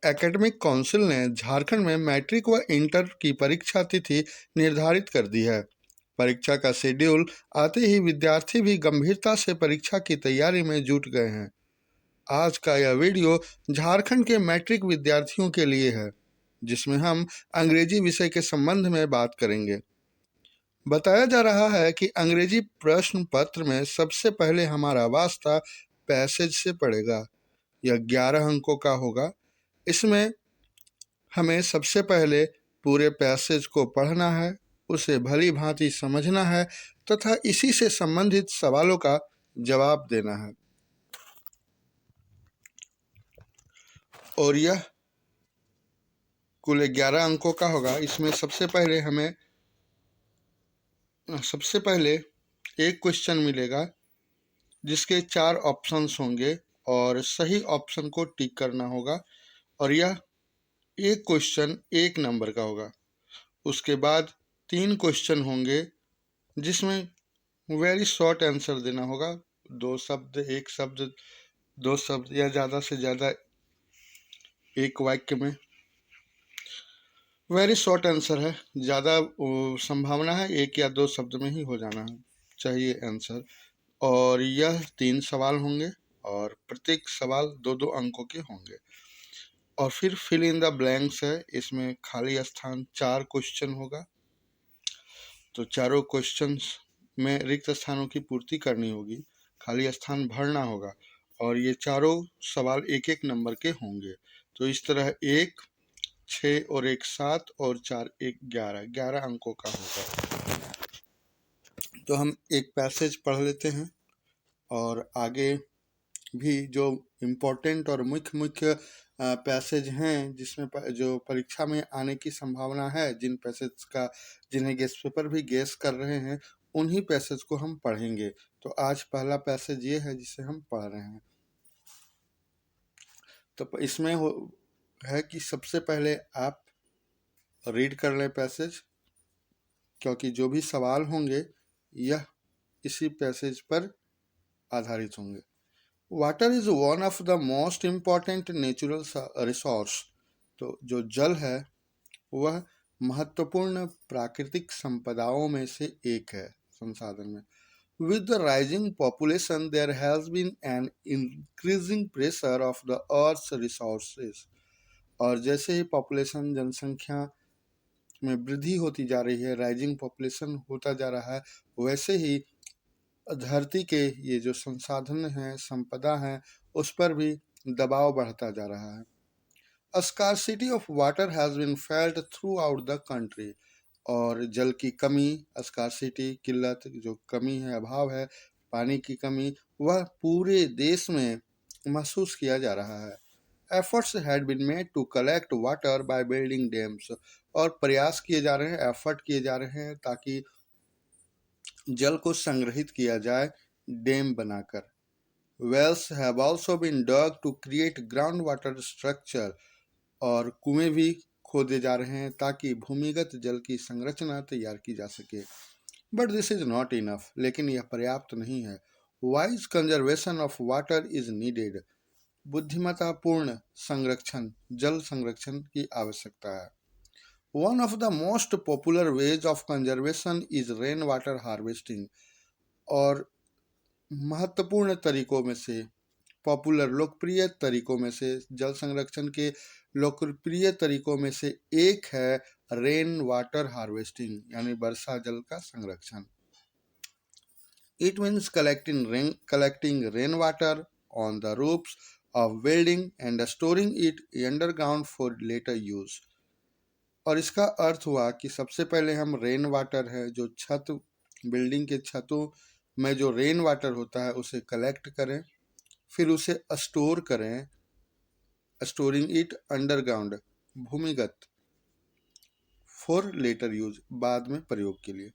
Academic council ने झारखंड में matric व इंटर की परीक्षा तिथि निर्धारित कर दी है। परीक्षा का शेड्यूल आते ही विद्यार्थी भी गंभीरता से परीक्षा की तैयारी में जुट गए हैं। आज का यह वीडियो झारखंड के मैट्रिक विद्यार्थियों के लिए है, जिसमें हम अंग्रेजी विषय के संबंध में बात करेंगे। बताया जा रहा है कि अंग्रेजी प्रश्न पत्र में सबसे पहले हमारा वास्ता पैसेज से पड़ेगा। यह 11 अंकों का होगा। इसमें हमें सबसे पहले पूरे पैसेज को पढ़ना है, उसे भली भांति समझना है तथा इसी से संबंधित सवालों का जवाब देना है। और यह कुल 11 अंकों का होगा। इसमें सबसे पहले एक क्वेश्चन मिलेगा जिसके 4 ऑप्शंस होंगे और सही ऑप्शन को टिक करना होगा और यह एक क्वेश्चन 1 नंबर का होगा। उसके बाद 3 क्वेश्चन होंगे जिसमें वेरी शॉर्ट आंसर देना होगा। 2 शब्द, 1 शब्द, 2 शब्द या ज़्यादा से ज़्यादा एक वाक्य में। वेरी शॉर्ट आंसर है, ज़्यादा संभावना है 1 या 2 शब्द में ही हो जाना चाहिए आंसर। और यह 3 सवाल होंगे और प्रत्येक सवाल 2-2 अंकों के होंगे। और फिर फिल इन द ब्लैंक्स है, इसमें खाली स्थान 4 क्वेश्चन होगा। तो चारों क्वेश्चंस में रिक्त स्थानों की पूर्ति करनी होगी, खाली स्थान भरना होगा और ये चारों सवाल 1-1 नंबर के होंगे। तो इस तरह 1, 6 और 1 7 और 4 1 11 अंकों का होगा। तो हम एक पैसेज पढ़ लेते हैं और आगे भी जो इम्पोर्टेंट और मुख्य पैसेज हैं जिसमें जो परीक्षा में आने की संभावना है, जिन पैसेज का जिन्हें गेस्ट पेपर भी गेस कर रहे हैं, उन्हीं पैसेज को हम पढ़ेंगे। तो आज पहला पैसेज ये है जिसे हम पढ़ रहे हैं। तो इसमें है कि सबसे पहले आप रीड कर लें पैसेज, क्योंकि जो भी सवाल होंगे यह इसी पैसेज पर आधारित होंगे। Water is one of the most important natural resource. तो जो जल है वह महत्वपूर्ण प्राकृतिक संपदाओं में से एक है, संसाधन में। With the rising population there has been an increasing pressure of the earth resources. और जैसे ही पॉपुलेशन, जनसंख्या में वृद्धि होती जा रही है, राइजिंग पॉपुलेशन होता जा रहा है, वैसे ही धरती के ये जो संसाधन हैं, संपदा हैं, उस पर भी दबाव बढ़ता जा रहा है। A scarcity of water has been felt throughout the country। और जल की कमी, स्कार्सिटी किल्लत, जो कमी है, अभाव है, पानी की कमी, वह पूरे देश में महसूस किया जा रहा है। Efforts had been made to collect water by building dams। और प्रयास किए जा रहे हैं, एफर्ट किए जा रहे हैं ताकि जल को संग्रहित किया जाए डैम बनाकर। Wells have also been dug to create ground water structure. और कुएं भी खोदे जा रहे हैं ताकि भूमिगत जल की संरचना तैयार की जा सके। But this is not enough. लेकिन यह पर्याप्त नहीं है। Wise conservation of water is needed. बुद्धिमत्तापूर्ण संरक्षण, जल संरक्षण की आवश्यकता है। One of the most popular ways of conservation is rain water harvesting। और महत्वपूर्ण तरीकों में से, पॉपुलर लोकप्रिय तरीकों में से, जल संरक्षण के लोकप्रिय तरीकों में से एक है रेन वाटर हार्वेस्टिंग, यानी वर्षा जल का संरक्षण। It means collecting rain water on the roofs of building and storing it underground for later use। और इसका अर्थ हुआ कि सबसे पहले हम रेन वाटर है, जो छत, बिल्डिंग के छतों में जो रेन वाटर होता है उसे कलेक्ट करें, फिर उसे स्टोर करें, स्टोरिंग इट अंडरग्राउंड, भूमिगत, फॉर लेटर यूज, बाद में प्रयोग के लिए।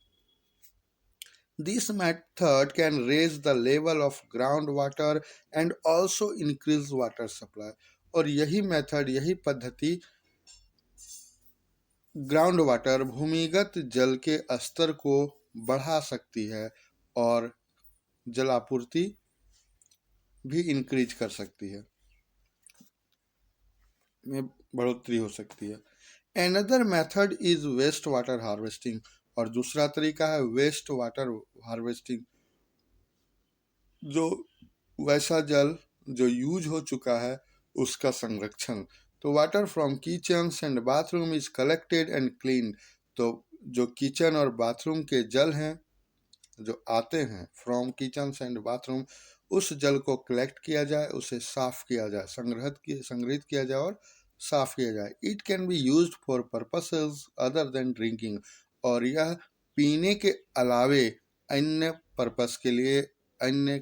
This method can raise the level of ground water and also increase water supply. और यही मेथड, यही पद्धति ग्राउंड वाटर, भूमिगत जल के स्तर को बढ़ा सकती है और जलापूर्ति भी इंक्रीज कर सकती है। में बढ़ोतरी हो सकती है। Another method is waste water harvesting, और दूसरा तरीका है वेस्ट वाटर हार्वेस्टिंग, जो वैसा जल जो यूज हो चुका है उसका संरक्षण। तो water from kitchens and bathroom is collected and clean, तो जो किचन और बाथरूम के जल हैं जो आते हैं फ्रॉम किचन्स एंड बाथरूम, उस जल को कलेक्ट किया जाए, उसे साफ किया जाए, संग्रहित किया जाए और साफ किया जाए। It can be used for purposes other than drinking, और यह पीने के अलावे अन्य पर्पस के लिए, अन्य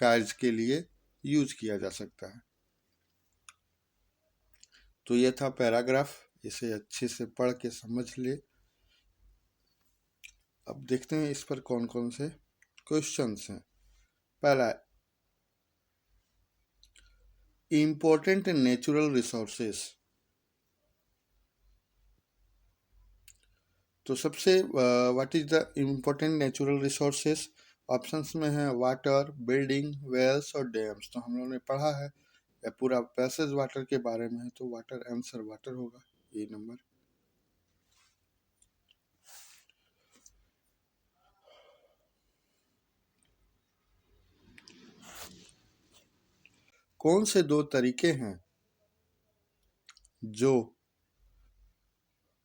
कार्य के लिए यूज किया जा सकता है। तो यह था पैराग्राफ, इसे अच्छे से पढ़ के समझ ले। अब देखते हैं इस पर कौन कौन से क्वेश्चंस हैं। पहला, इम्पोर्टेंट नेचुरल रिसोर्सेस। तो सबसे what is the important natural resources, options में है वाटर, बिल्डिंग, वेल्स और डैम्स। तो हम लोगों ने पढ़ा है, या पूरा पैसेज वाटर के बारे में है, तो वाटर, आंसर वाटर होगा, ये नंबर। कौन से दो तरीके हैं जो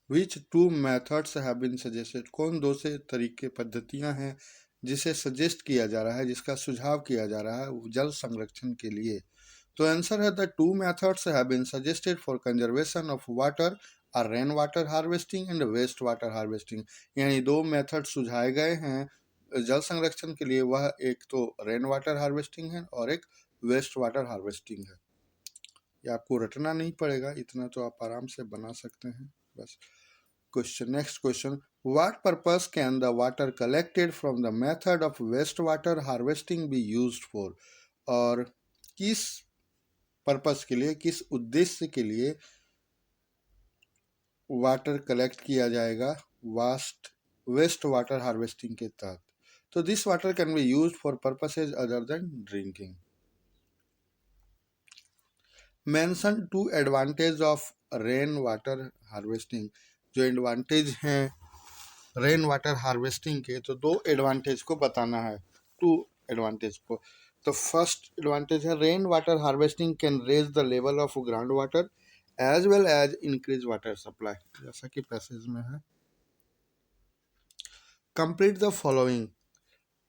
which two methods have been suggested, कौन दो से तरीके पद्धतियां हैं जिसे सजेस्ट किया जा रहा है, जिसका सुझाव किया जा रहा है जल संरक्षण के लिए। तो आंसर है the two methods have been suggested for conservation of water are rain water harvesting and waste water harvesting, यानी दो मेथड सुझाए गए हैं जल संरक्षण के लिए, वह एक तो रेन वाटर हार्वेस्टिंग है और एक वेस्ट वाटर हार्वेस्टिंग है। ये आपको रटना नहीं पड़ेगा, इतना तो आप आराम से बना सकते हैं बस। Question, next question, what purpose can the water collected from the method of waste water harvesting be used for, और किस पर्पस के लिए, किस उद्देश्य के लिए वाटर कलेक्ट किया जाएगा वेस्ट वाटर हार्वेस्टिंग के तहत। तो this water can be used for purposes other than drinking. Mention two advantage of rain water harvesting, जो एडवांटेज हैं रेन वाटर हार्वेस्टिंग के, तो दो एडवांटेज को बताना है, टू एडवांटेज को। तो फर्स्ट एडवांटेज है rain water harvesting can raise the level of ground water as well as increase water supply, जैसा कि पैसेज में है। कंप्लीट द फॉलोइंग,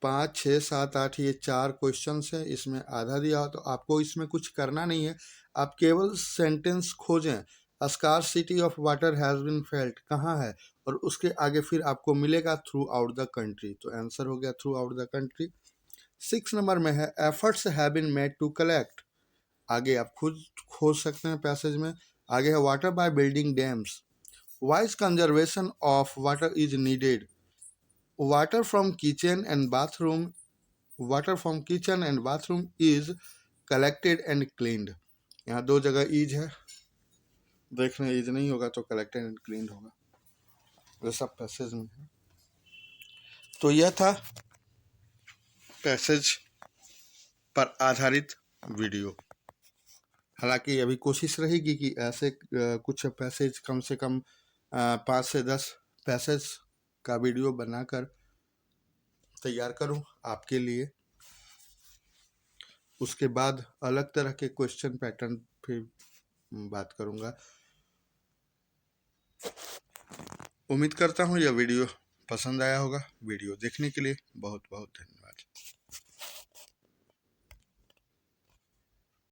5, 6, 7, 8 ये 4 क्वेश्चन है, इसमें आधा दिया हो, तो आपको इसमें कुछ करना नहीं है, आप केवल सेंटेंस खोजें। Scarcity of water has been felt कहाँ है, और उसके आगे फिर आपको मिलेगा थ्रू आउट द कंट्री, तो आंसर हो गया throughout the country. 6 number में है efforts have been made to collect, आगे आप खुद खोज सकते हैं पैसेज में। आगे है water by building dams, wise conservation of water is needed, water from kitchen and bathroom is collected and cleaned। यहाँ दो जगह इज है, देखने इज नहीं होगा तो कलेक्टेड एंड क्लीन्ड होगा, वैसा पैसेज में है। तो यह था पैसेज पर आधारित वीडियो। हालांकि अभी कोशिश रहेगी कि ऐसे कुछ पैसेज कम से कम 5 से 10 पैसेज का वीडियो बनाकर तैयार करूं आपके लिए। उसके बाद अलग तरह के क्वेश्चन पैटर्न फिर बात करूंगा। उम्मीद करता हूं यह वीडियो पसंद आया होगा। वीडियो देखने के लिए बहुत बहुत धन्यवाद।